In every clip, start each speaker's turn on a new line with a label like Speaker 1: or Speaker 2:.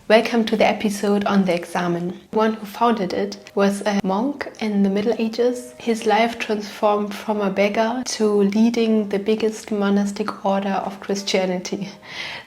Speaker 1: Welcome to the episode on the Examen. The one who founded it was a monk in the Middle Ages. His life transformed from a beggar to leading the biggest monastic order of Christianity.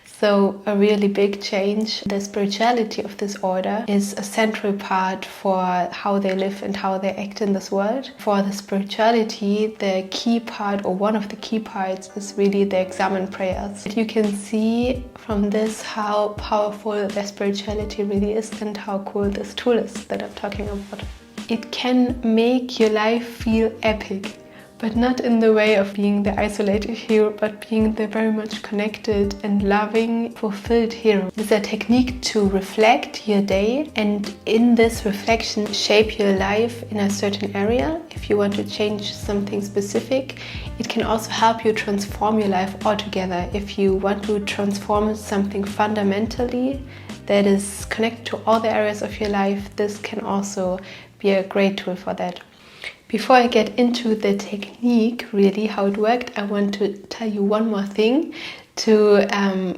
Speaker 1: So a really big change. The spirituality of this order is a central part for how they live and how they act in this world. For the spirituality, the key part, or one of the key parts, is really the Examen prayers. You can see from this how powerful their spirituality really is and how cool this tool is that I'm talking about. It can make your life feel epic, but not in the way of being the isolated hero, but being the very much connected and loving, fulfilled hero. It's a technique to reflect your day, and in this reflection shape your life in a certain area. If you want to change something specific, it can also help you transform your life altogether. If you want to transform something fundamentally that is connected to all the areas of your life, this can also be a great tool for that. Before I get into the technique, really how it worked, I want to tell you one more thing to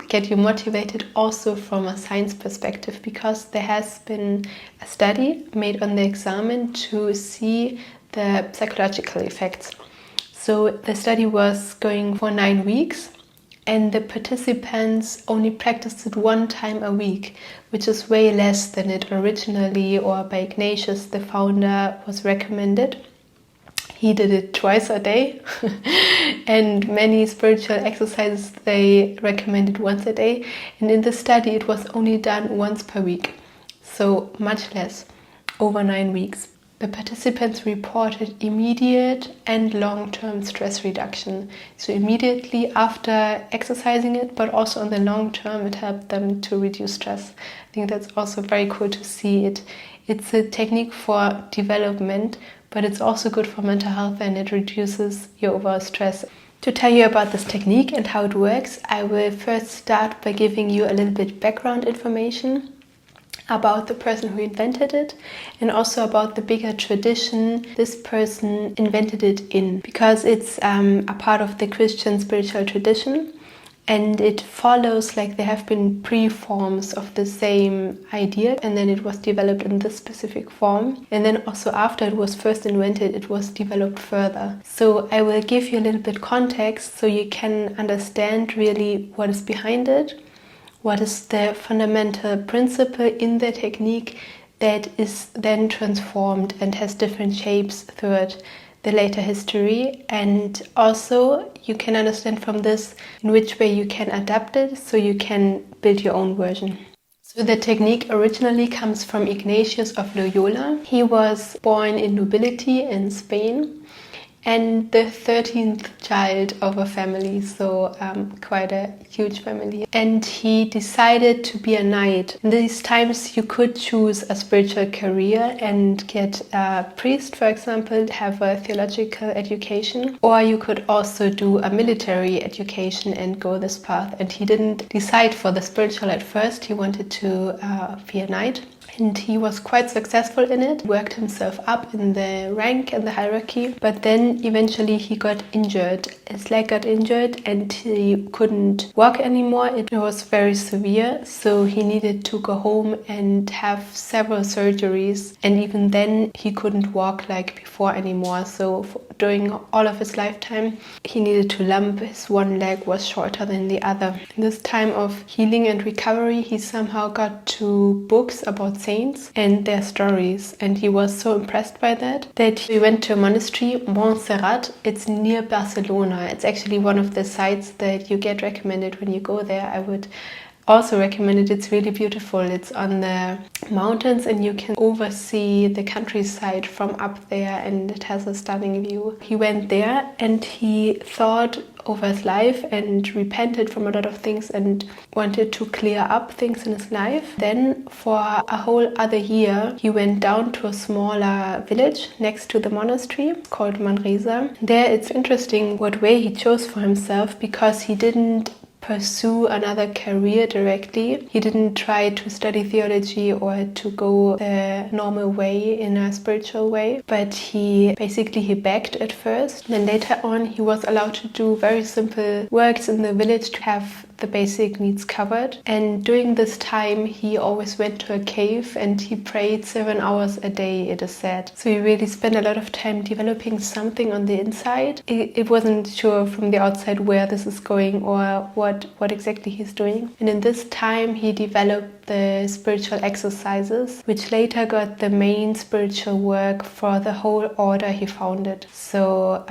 Speaker 1: get you motivated also from a science perspective, because there has been a study made on the Examen to see the psychological effects. So the study was going for 9 weeks, and the participants only practiced it 1 time a week, which is way less than it originally, or by Ignatius, the founder, was recommended. He did it twice a day, and many spiritual exercises they recommended once a day. And in the study, it was only done once per week, so much less, over 9 weeks. The participants reported immediate and long-term stress reduction. So immediately after exercising it, but also on the long term, it helped them to reduce stress. I think that's also very cool to see it. It's a technique for development, but it's also good for mental health, and it reduces your overall stress. To tell you about this technique and how it works, I will first start by giving you a little bit background information about the person who invented it, and also about the bigger tradition this person invented it in, because it's a part of the Christian spiritual tradition, and it follows, like, there have been pre-forms of the same idea, and then it was developed in this specific form, and then also after it was first invented, it was developed further. So I will give you a little bit context so you can understand really what is behind it, what is the fundamental principle in the technique that is then transformed and has different shapes throughout the later history, and also you can understand from this in which way you can adapt it so you can build your own version. So the technique originally comes from Ignatius of Loyola. He was born in nobility in Spain, and the 13th child of a family, so quite a huge family. And he decided to be a knight. In these times you could choose a spiritual career and get a priest, for example, have a theological education, or you could also do a military education and go this path. And he didn't decide for the spiritual at first. He wanted to be a knight. And he was quite successful in it, worked himself up in the rank and the hierarchy, but then eventually he got injured. His leg got injured and he couldn't walk anymore. It was very severe, so he needed to go home and have several surgeries, and even then he couldn't walk like before anymore. So during all of his lifetime, he needed to limp. His one leg was shorter than the other. In this time of healing and recovery, he somehow got to books about saints and their stories, and he was so impressed by that he went to a monastery, Montserrat. It's near Barcelona. It's actually one of the sites that you get recommended when you go there. I would also recommend it. It's really beautiful. It's on the mountains and you can oversee the countryside from up there, and it has a stunning view. He went there and he thought over his life and repented from a lot of things and wanted to clear up things in his life. Then for a whole other year he went down to a smaller village next to the monastery called Manresa. There it's interesting what way he chose for himself, because he didn't pursue another career directly. He didn't try to study theology or to go the normal way in a spiritual way, but he begged at first. Then later on he was allowed to do very simple works in the village to have the basic needs covered. And during this time, he always went to a cave and he prayed 7 hours a day, it is said. So he really spent a lot of time developing something on the inside. It wasn't sure from the outside where this is going or what exactly he's doing. And in this time, he developed the spiritual exercises, which later got the main spiritual work for the whole order he founded. So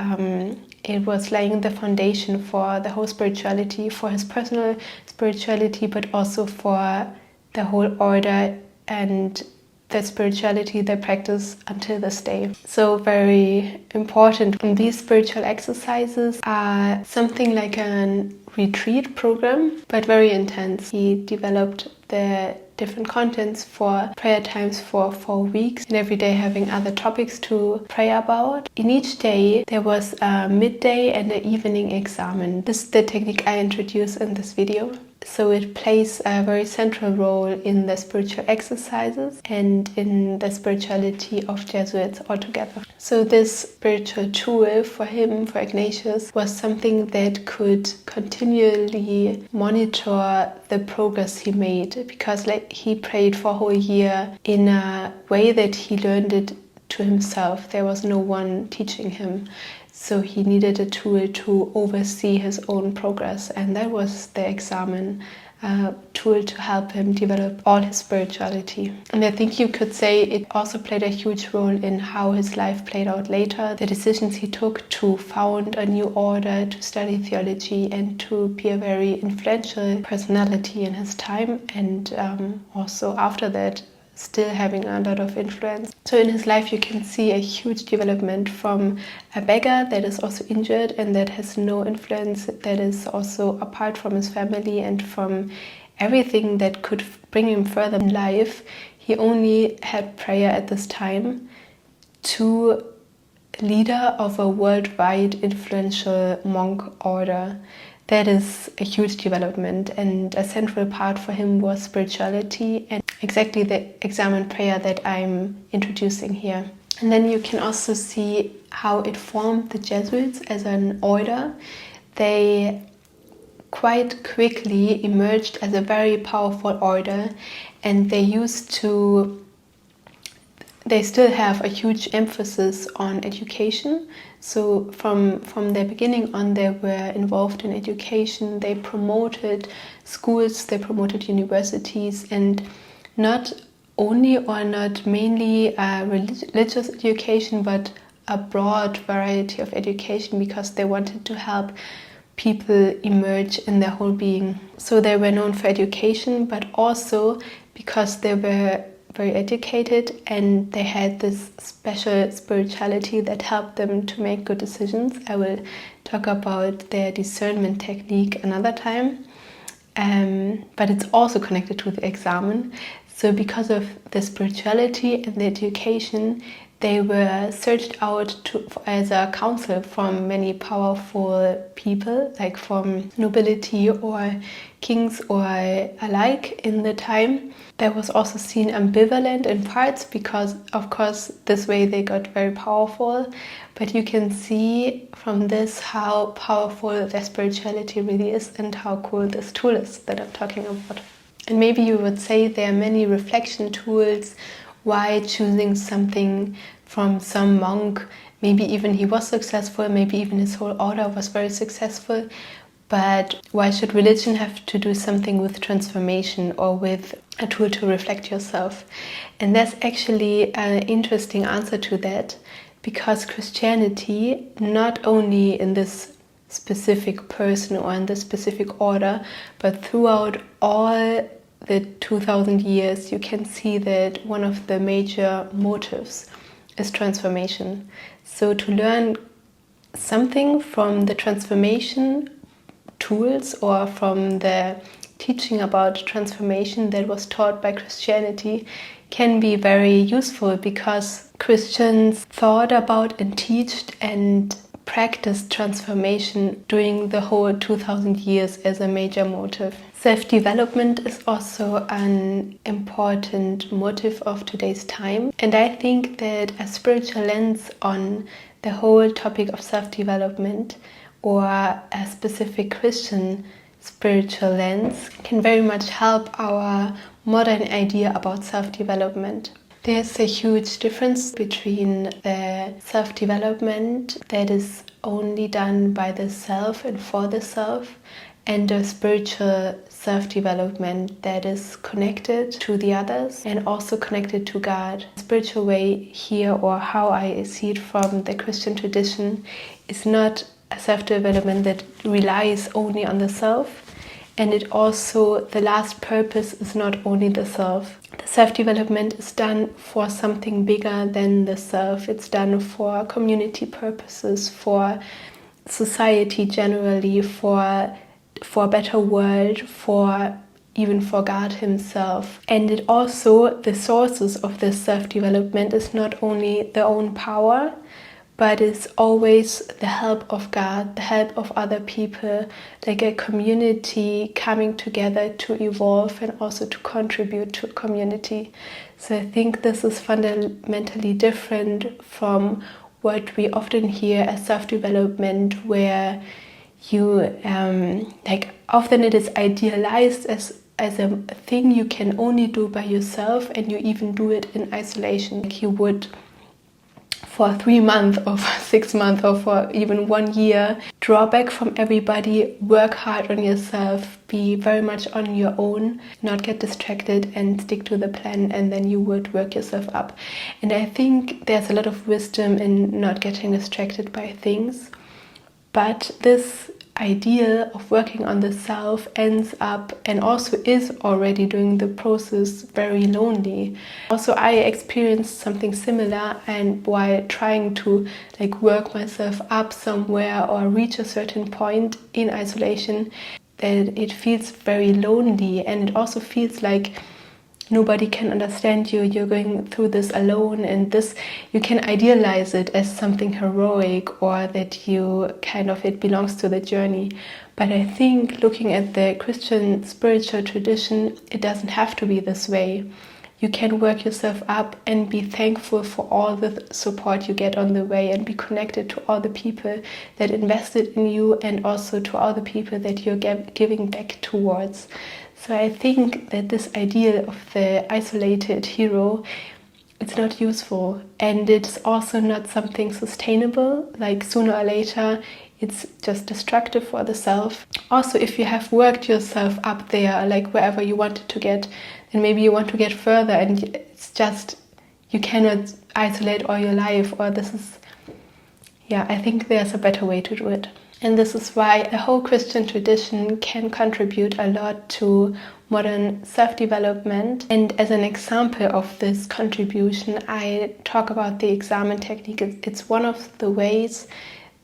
Speaker 1: it was laying the foundation for the whole spirituality, for his personal spirituality, but also for the whole order and the spirituality they practice until this day. So very important. And these spiritual exercises are something like a retreat program, but very intense. He developed the different contents for prayer times for 4 weeks, and every day having other topics to pray about. In each day there was a midday and an evening examen. This is the technique I introduced in this video. So it plays a very central role in the spiritual exercises and in the spirituality of Jesuits altogether. So this spiritual tool for him, for Ignatius, was something that could continually monitor the progress he made, because he prayed for a whole year in a way that he learned it to himself. There was no one teaching him. So he needed a tool to oversee his own progress, and that was the Examen tool to help him develop all his spirituality. And I think you could say it also played a huge role in how his life played out later. The decisions he took to found a new order, to study theology, and to be a very influential personality in his time, and also after that, still having a lot of influence. So in his life you can see a huge development from a beggar that is also injured and that has no influence, that is also apart from his family and from everything that could bring him further in life. He only had prayer at this time, to leader of a worldwide influential monk order. That is a huge development, and a central part for him was spirituality and exactly the Examen prayer that I'm introducing here. And then you can also see how it formed the Jesuits as an order. They quite quickly emerged as a very powerful order, and they still have a huge emphasis on education. So from the beginning on, they were involved in education. They promoted schools, they promoted universities, and not only or not mainly religious education, but a broad variety of education, because they wanted to help people emerge in their whole being. So they were known for education, but also because they were very educated and they had this special spirituality that helped them to make good decisions. I will talk about their discernment technique another time, but it's also connected to the Examen. So because of the spirituality and the education, they were searched out as a counsel from many powerful people, like from nobility or kings or alike in the time. That was also seen ambivalent in parts, because of course this way they got very powerful, but you can see from this how powerful their spirituality really is and how cool this tool is that I'm talking about. And maybe you would say there are many reflection tools why choosing something from some monk. Maybe even he was successful, maybe even his whole order was very successful, but why should religion have to do something with transformation or with a tool to reflect yourself? And that's actually an interesting answer to that, because Christianity, not only in this specific person or in this specific order, but throughout all the 2000 years, you can see that one of the major motives is transformation. So to learn something from the transformation tools or from the teaching about transformation that was taught by Christianity can be very useful, because Christians thought about and taught and practiced transformation during the whole 2000 years as a major motive. Self-development is also an important motive of today's time, and I think that a spiritual lens on the whole topic of self-development, or a specific Christian spiritual lens can very much help our modern idea about self-development. There's a huge difference between the self-development that is only done by the self and for the self, and the spiritual self-development that is connected to the others and also connected to God. The spiritual way here, or how I see it from the Christian tradition, is not a self-development that relies only on the self, and it also, the last purpose is not only the self. The self-development is done for something bigger than the self. It's done for community purposes, for society generally, for a better world, even for God himself. And it also, the sources of this self-development is not only their own power, but it's always the help of God, the help of other people, like a community coming together to evolve and also to contribute to a community. So I think this is fundamentally different from what we often hear as self-development, where you often it is idealized as a thing you can only do by yourself, and you even do it in isolation. Like you would, for 3 months or for 6 months or for even 1 year, draw back from everybody, work hard on yourself, be very much on your own, not get distracted, and stick to the plan, and then you would work yourself up. And I think there's a lot of wisdom in not getting distracted by things. But this idea of working on the self ends up, and also is already during the process, very lonely. Also, I experienced something similar, and while trying to work myself up somewhere or reach a certain point in isolation, that it feels very lonely, and it also feels like nobody can understand you, you're going through this alone, and this, you can idealize it as something heroic, or that it belongs to the journey. But I think, looking at the Christian spiritual tradition, it doesn't have to be this way. You can work yourself up and be thankful for all the support you get on the way, and be connected to all the people that invested in you, and also to all the people that you're giving back towards. So I think that this idea of the isolated hero, it's not useful, and it's also not something sustainable. Like, sooner or later, it's just destructive for the self. Also, if you have worked yourself up there, like wherever you wanted to get, then maybe you want to get further, and it's just, you cannot isolate all your life, or this is, I think there's a better way to do it. And this is why the whole Christian tradition can contribute a lot to modern self-development. And as an example of this contribution, I talk about the Examen technique. It's one of the ways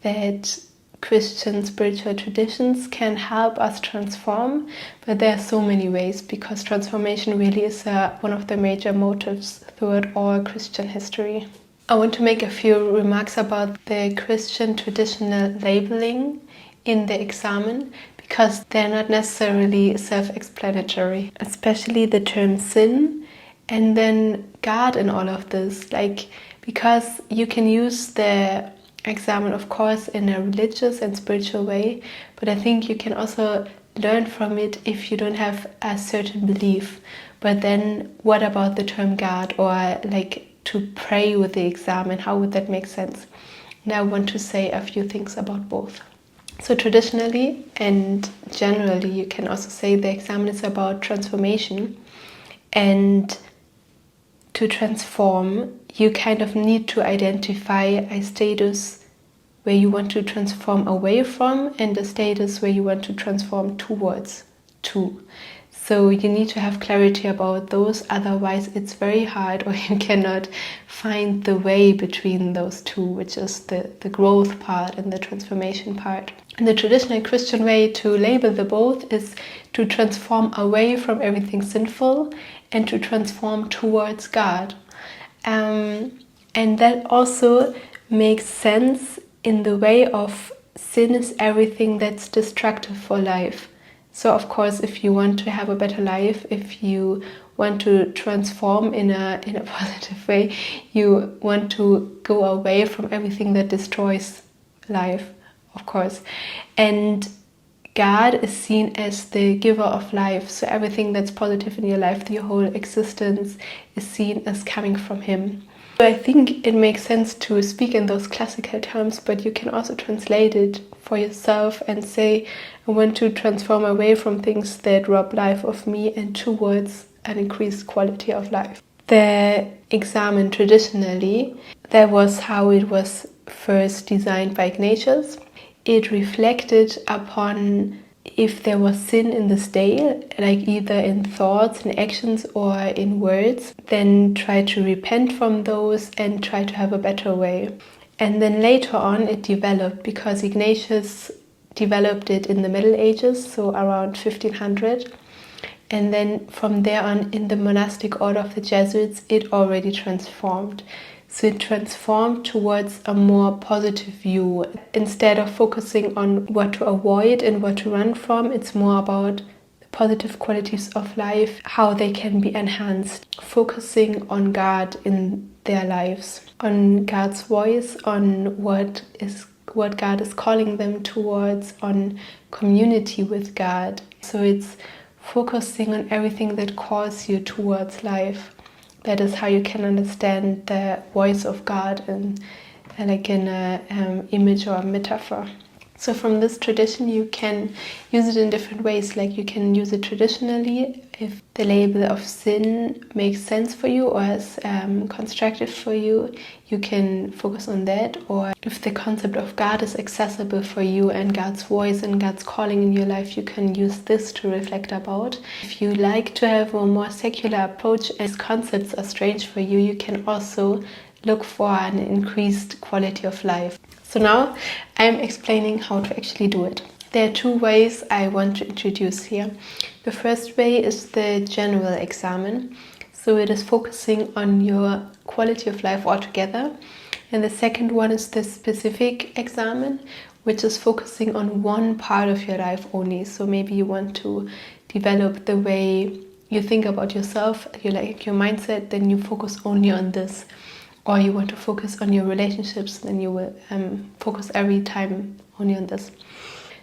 Speaker 1: that Christian spiritual traditions can help us transform. But there are so many ways, because transformation really is one of the major motives throughout all Christian history. I want to make a few remarks about the Christian traditional labeling in the Examen, because they're not necessarily self-explanatory, especially the term sin and then God in all of this. Because you can use the Examen, of course, in a religious and spiritual way, but I think you can also learn from it if you don't have a certain belief. But then what about the term God, or to pray with the Examen? How would that make sense? And I want to say a few things about both. So traditionally and generally, you can also say the Examen is about transformation. And to transform, you need to identify a status where you want to transform away from, and a status where you want to transform towards to. So you need to have clarity about those, otherwise it's very hard, or you cannot find the way between those two, which is the growth part and the transformation part. And the traditional Christian way to label the both is to transform away from everything sinful and to transform towards God. And that also makes sense in the way of sin is everything that's destructive for life. So of course, if you want to have a better life, if you want to transform in a positive way, you want to go away from everything that destroys life, of course. And God is seen as the giver of life. So everything that's positive in your life, your whole existence, is seen as coming from Him. I think it makes sense to speak in those classical terms, but you can also translate it for yourself and say, I want to transform away from things that rob life of me and towards an increased quality of life. The Examen traditionally, that was how it was first designed by Ignatius. It reflected upon if there was sin in this day, like either in thoughts, in actions, or in words, then try to repent from those and try to have a better way. And then later on it developed, because Ignatius developed it in the Middle Ages, so around 1500. And then from there on, in the monastic order of the Jesuits, it already transformed. So it transformed towards a more positive view. Instead of focusing on what to avoid and what to run from, it's more about the positive qualities of life, how they can be enhanced, focusing on God in their lives, on God's voice, on what God is calling them towards, on community with God. So it's focusing on everything that calls you towards life. That is how you can understand the voice of God in like in an image or a metaphor. So from this tradition you can use it in different ways. Like you can use it traditionally if the label of sin makes sense for you or is constructive for you, you can focus on that. Or if the concept of God is accessible for you and God's voice and God's calling in your life, you can use this to reflect about. If you like to have a more secular approach and these concepts are strange for you, you can also look for an increased quality of life. So now I'm explaining how to actually do it. There are two ways I want to introduce here. The first way is the general examen. So it is focusing on your quality of life altogether. And the second one is the specific examen, which is focusing on one part of your life only. So maybe you want to develop the way you think about yourself, your mindset, then you focus only on this. Or you want to focus on your relationships, then you will focus every time only on this.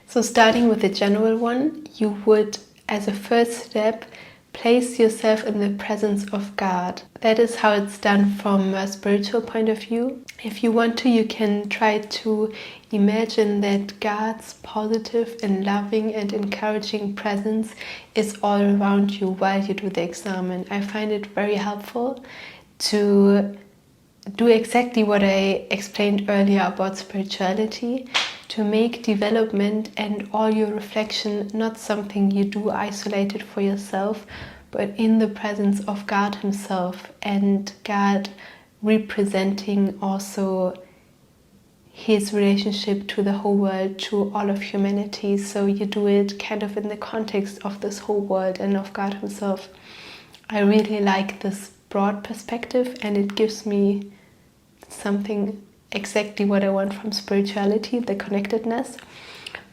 Speaker 1: So starting with the general one, you would, as a first step, place yourself in the presence of God. That is how it's done from a spiritual point of view. If you want to, you can try to imagine that God's positive and loving and encouraging presence is all around you while you do the examen. I find it very helpful to do exactly what I explained earlier about spirituality, to make development and all your reflection not something you do isolated for yourself, but in the presence of God Himself, and God representing also His relationship to the whole world, to all of humanity. So you do it kind of in the context of this whole world and of God Himself. I really like this broad perspective, and it gives me something exactly what I want from spirituality, the connectedness.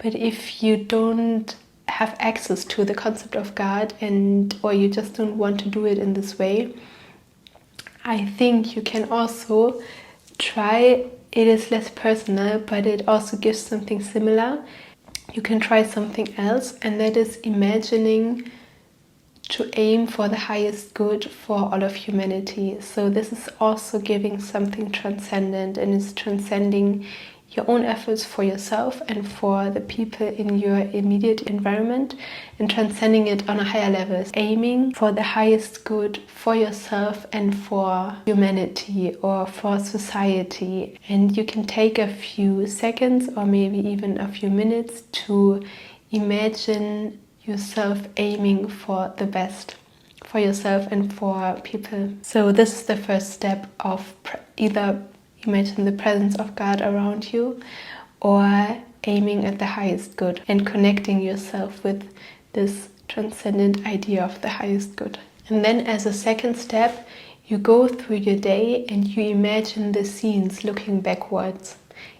Speaker 1: But if you don't have access to the concept of God, or you just don't want to do it in this way, I think you can also try. It is less personal, but it also gives something similar. You can try something else, and that is imagining to aim for the highest good for all of humanity. So this is also giving something transcendent, and is transcending your own efforts for yourself and for the people in your immediate environment, and transcending it on a higher level, aiming for the highest good for yourself and for humanity or for society. And you can take a few seconds or maybe even a few minutes to imagine yourself aiming for the best for yourself and for people. So this is the first step of either imagine the presence of God around you, or aiming at the highest good and connecting yourself with this transcendent idea of the highest good. And then as a second step, you go through your day and you imagine the scenes looking backwards.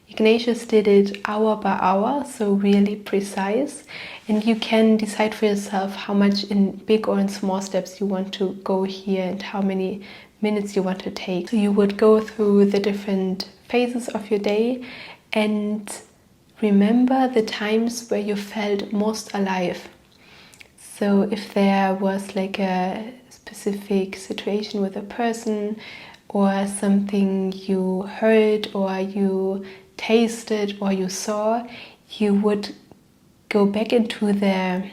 Speaker 1: Ignatius did it hour by hour, so really precise, and you can decide for yourself how much in big or in small steps you want to go here and how many minutes you want to take. So you would go through the different phases of your day and remember the times where you felt most alive. So if there was like a specific situation with a person, or something you heard, or you tasted, or you saw, you would go back into the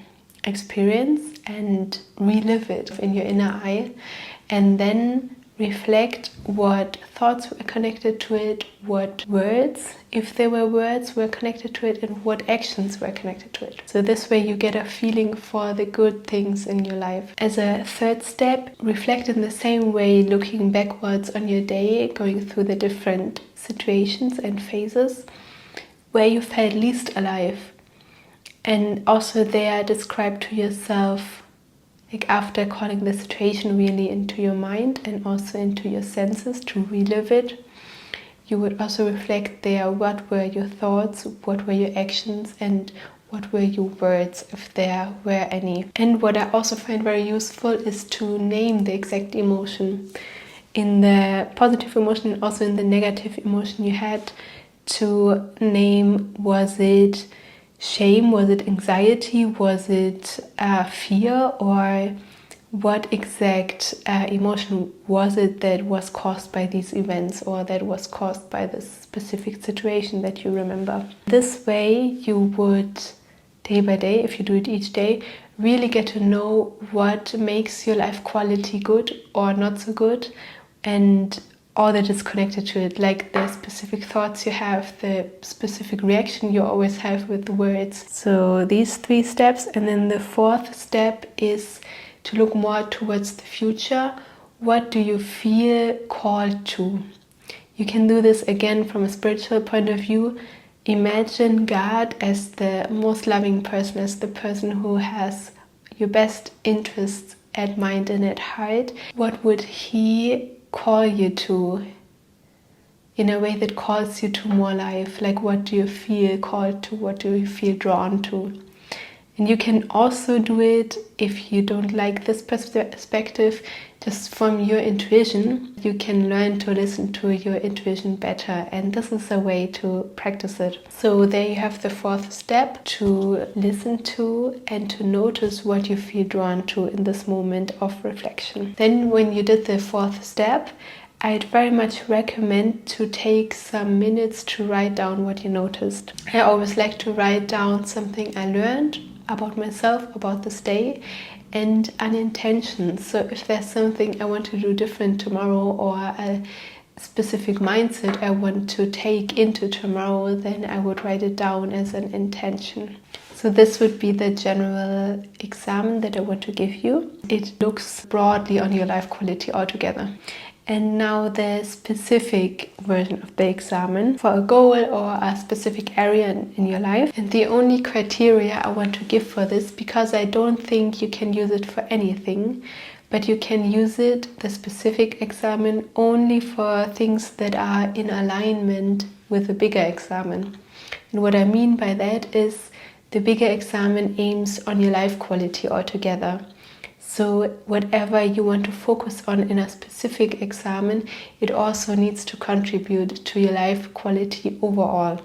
Speaker 1: experience and relive it in your inner eye, and then reflect what thoughts were connected to it, what words, if there were words, were connected to it, and what actions were connected to it. So this way you get a feeling for the good things in your life. As a third step, reflect in the same way, looking backwards on your day, going through the different situations and phases where you felt least alive. And also there describe to yourself, like after calling the situation really into your mind and also into your senses to relive it, you would also reflect there what were your thoughts, what were your actions, and what were your words, if there were any. And what I also find very useful is to name the exact emotion. In the positive emotion and also in the negative emotion you had to name, was it shame, was it anxiety, was it fear, or what exact emotion was it that was caused by these events, or that was caused by this specific situation that you remember. This way you would, day by day, if you do it each day, really get to know what makes your life quality good or not so good, and all that is connected to it, like the specific thoughts you have, the specific reaction you always have with the words. So these 3 steps, and then the 4th step is to look more towards the future. What do you feel called to? You can do this again from a spiritual point of view. Imagine God as the most loving person, as the person who has your best interests at mind and at heart. What would He call you to in a way that calls you to more life? Like, what do you feel called to? What do you feel drawn to? And you can also do it, if you don't like this perspective, just from your intuition. You can learn to listen to your intuition better, and this is a way to practice it. So there you have the 4th step, to listen to and to notice what you feel drawn to in this moment of reflection. Then when you did the 4th step, I'd very much recommend to take some minutes to write down what you noticed. I always like to write down something I learned about myself, about this day, and an intention. So if there's something I want to do different tomorrow, or a specific mindset I want to take into tomorrow, then I would write it down as an intention. So this would be the general exam that I want to give you. It looks broadly on your life quality altogether. And now the specific version of the examen for a goal or a specific area in your life. And the only criteria I want to give for this, because I don't think you can use it for anything, but you can use it, the specific examen, only for things that are in alignment with the bigger examen. And what I mean by that is the bigger examen aims on your life quality altogether. So whatever you want to focus on in a specific examen, it also needs to contribute to your life quality overall.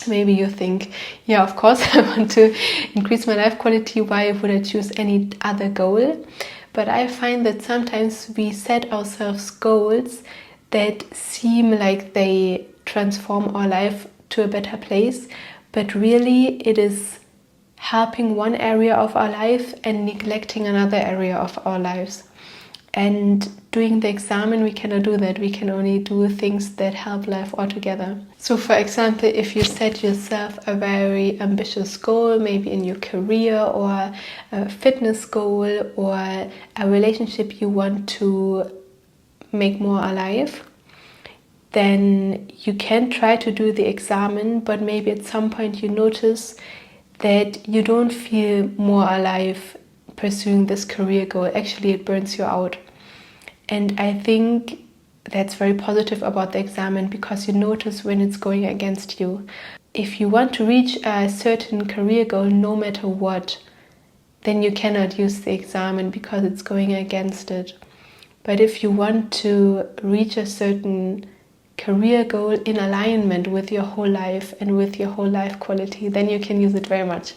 Speaker 1: Maybe you think, yeah, of course, I want to increase my life quality. Why would I choose any other goal? But I find that sometimes we set ourselves goals that seem like they transform our life to a better place, but really it is helping one area of our life and neglecting another area of our lives. And doing the examen, we cannot do that. We can only do things that help life altogether. So for example, if you set yourself a very ambitious goal, maybe in your career, or a fitness goal, or a relationship you want to make more alive, then you can try to do the examen, but maybe at some point you notice that you don't feel more alive pursuing this career goal. Actually, it burns you out. And I think that's very positive about the examen, because you notice when it's going against you. If you want to reach a certain career goal, no matter what, then you cannot use the examen because it's going against it. But if you want to reach a certain career goal in alignment with your whole life and with your whole life quality, then you can use it very much.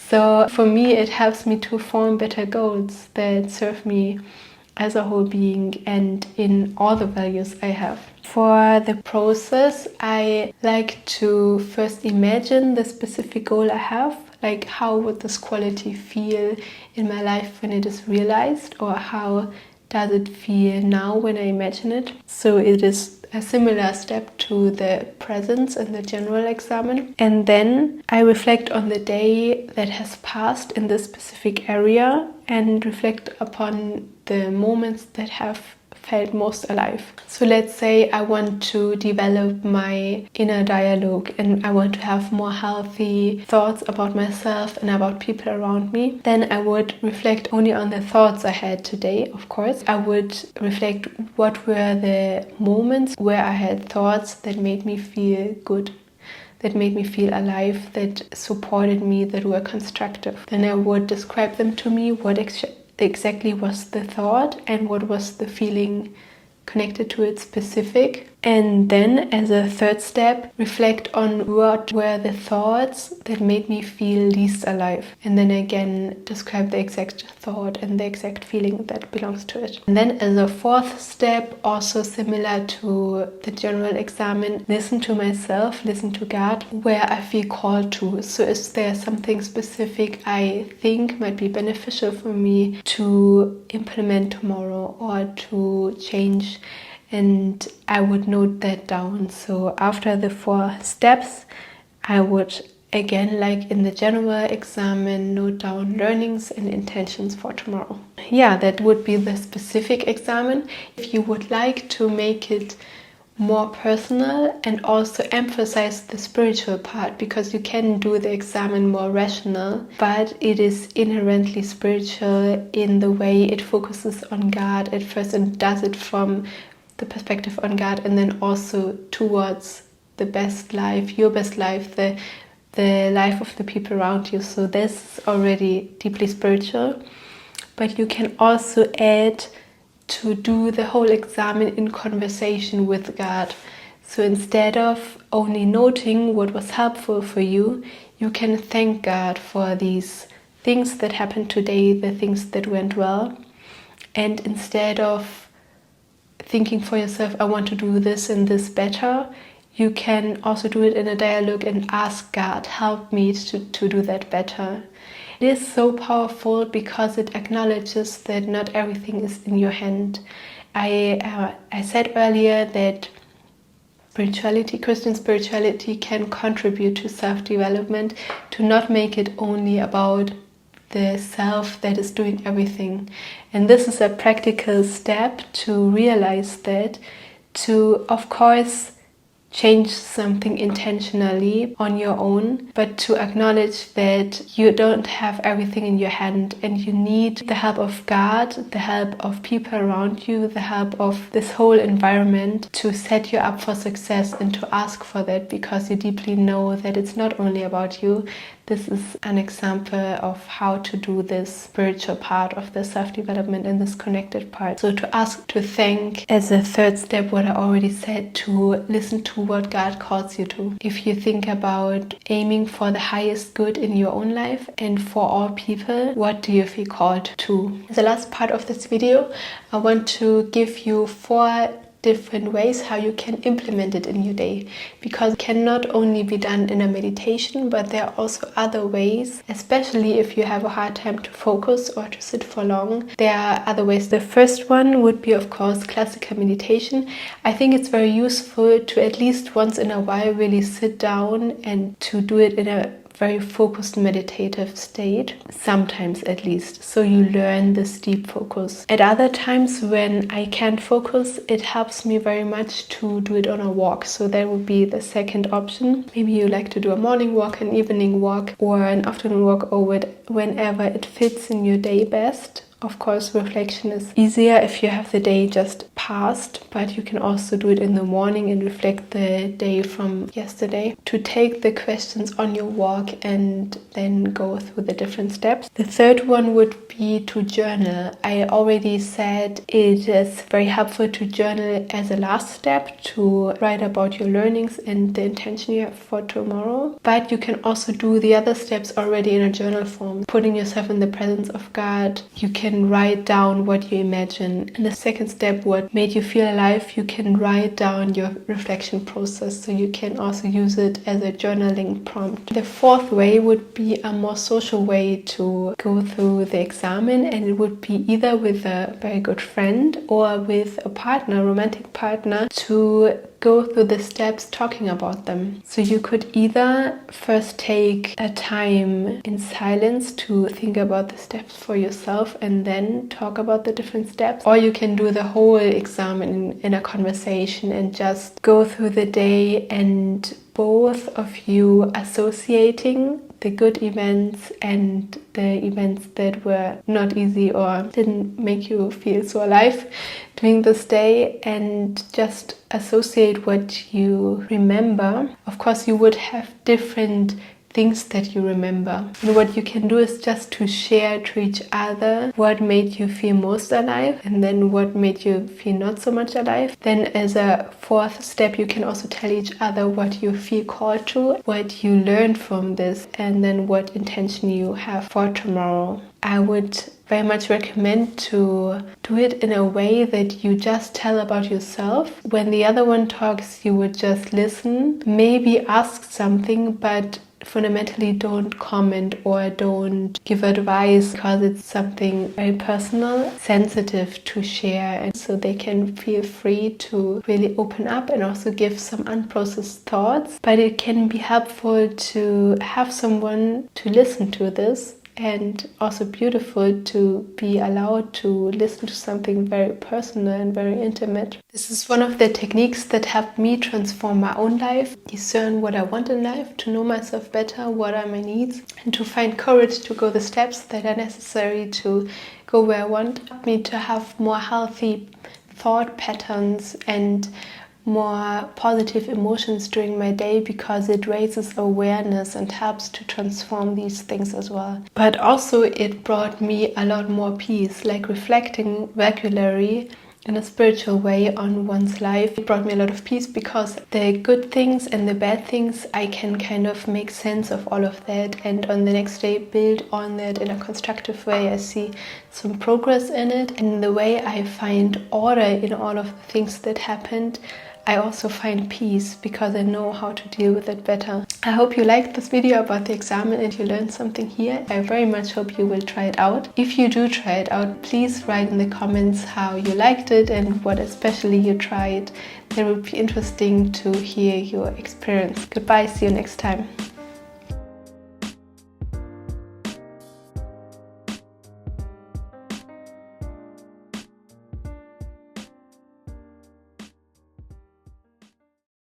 Speaker 1: So for me, it helps me to form better goals that serve me as a whole being and in all the values I have. For the process, I like to first imagine the specific goal I have, like how would this quality feel in my life when it is realized, or how does it feel now when I imagine it. So it is a similar step to the presence and the general examen. And then I reflect on the day that has passed in this specific area and reflect upon the moments that have felt most alive. So let's say I want to develop my inner dialogue and I want to have more healthy thoughts about myself and about people around me. Then I would reflect only on the thoughts I had today, of course. I would reflect what were the moments where I had thoughts that made me feel good, that made me feel alive, that supported me, that were constructive. Then I would describe them to me, what exactly was the thought and what was the feeling connected to it specific. And then as a third step, reflect on what were the thoughts that made me feel least alive. And then again, describe the exact thought and the exact feeling that belongs to it. And then as a fourth step, also similar to the general examen, listen to myself, listen to God, where I feel called to. So is there something specific I think might be beneficial for me to implement tomorrow or to change? And I would note that down. So after the 4 steps, I would, again, like in the general examen, note down learnings and intentions for tomorrow. Yeah, that would be the specific examen. If you would like to make it more personal and also emphasize the spiritual part, because you can do the examen more rational, but it is inherently spiritual in the way it focuses on God at first and does it from the perspective on God, and then also towards the best life, your best life, the life of the people around you. So this is already deeply spiritual, but you can also add to do the whole examen in conversation with God. So instead of only noting what was helpful for you, you can thank God for these things that happened today, the things that went well. And instead of thinking for yourself, I want to do this and this better, you can also do it in a dialogue and ask God, help me to do that better. It is so powerful because it acknowledges that not everything is in your hand. I said earlier that spirituality, Christian spirituality, can contribute to self-development, to not make it only about the self that is doing everything. And this is a practical step to realize that, to, of course, change something intentionally on your own, but to acknowledge that you don't have everything in your hand and you need the help of God, the help of people around you, the help of this whole environment to set you up for success, and to ask for that because you deeply know that it's not only about you. This is an example of how to do this spiritual part of the self-development and this connected part. So to ask, to thank, as a third step, what I already said, to listen to what God calls you to. If you think about aiming for the highest good in your own life and for all people, what do you feel called to? As the last part of this video, I want to give you 4 different ways how you can implement it in your day, because it can not only be done in a meditation, but there are also other ways, especially if you have a hard time to focus or to sit for long. There are other ways. The first one would be, of course, classical meditation. I think it's very useful to at least once in a while really sit down and to do it in a very focused meditative state, sometimes at least, so you learn this deep focus. At other times when I can't focus, it helps me very much to do it on a walk, so that would be the second option. Maybe you like to do a morning walk, an evening walk, or an afternoon walk, or whenever it fits in your day best. Of course, reflection is easier if you have the day just passed, but you can also do it in the morning and reflect the day from yesterday. To take the questions on your walk and then go through the different steps. The third one would be to journal. I already said it is very helpful to journal as a last step, to write about your learnings and the intention you have for tomorrow. But you can also do the other steps already in a journal form, putting yourself in the presence of God. You can write down what you imagine. And the second step, what made you feel alive, you can write down your reflection process, so you can also use it as a journaling prompt. The fourth way would be a more social way to go through the examen, and it would be either with a very good friend or with a partner, romantic partner, to go through the steps talking about them. So you could either first take a time in silence to think about the steps for yourself and then talk about the different steps, or you can do the whole exam in a conversation and just go through the day, and both of you associating the good events and the events that were not easy or didn't make you feel so alive during this day, and just associate what you remember. Of course, you would have different things that you remember. And what you can do is just to share to each other what made you feel most alive and then what made you feel not so much alive. Then as a fourth step, you can also tell each other what you feel called to, what you learned from this, and then what intention you have for tomorrow. I would very much recommend to do it in a way that you just tell about yourself. When the other one talks, you would just listen, maybe ask something, but fundamentally don't comment or don't give advice, because it's something very personal, sensitive to share, and so they can feel free to really open up and also give some unprocessed thoughts. But it can be helpful to have someone to listen to this, and also beautiful to be allowed to listen to something very personal and very intimate. This is one of the techniques that helped me transform my own life, discern what I want in life, to know myself better, what are my needs, and to find courage to go the steps that are necessary to go where I want. It helped me to have more healthy thought patterns and more positive emotions during my day, because it raises awareness and helps to transform these things as well. But also it brought me a lot more peace, like reflecting regularly in a spiritual way on one's life. It brought me a lot of peace, because the good things and the bad things, I can kind of make sense of all of that, and on the next day build on that in a constructive way. I see some progress in it, and the way I find order in all of the things that happened, I also find peace, because I know how to deal with it better. I hope you liked this video about the examen and you learned something here. I very much hope you will try it out. If you do try it out, please write in the comments how you liked it and what especially you tried. It would be interesting to hear your experience. Goodbye, see you next time.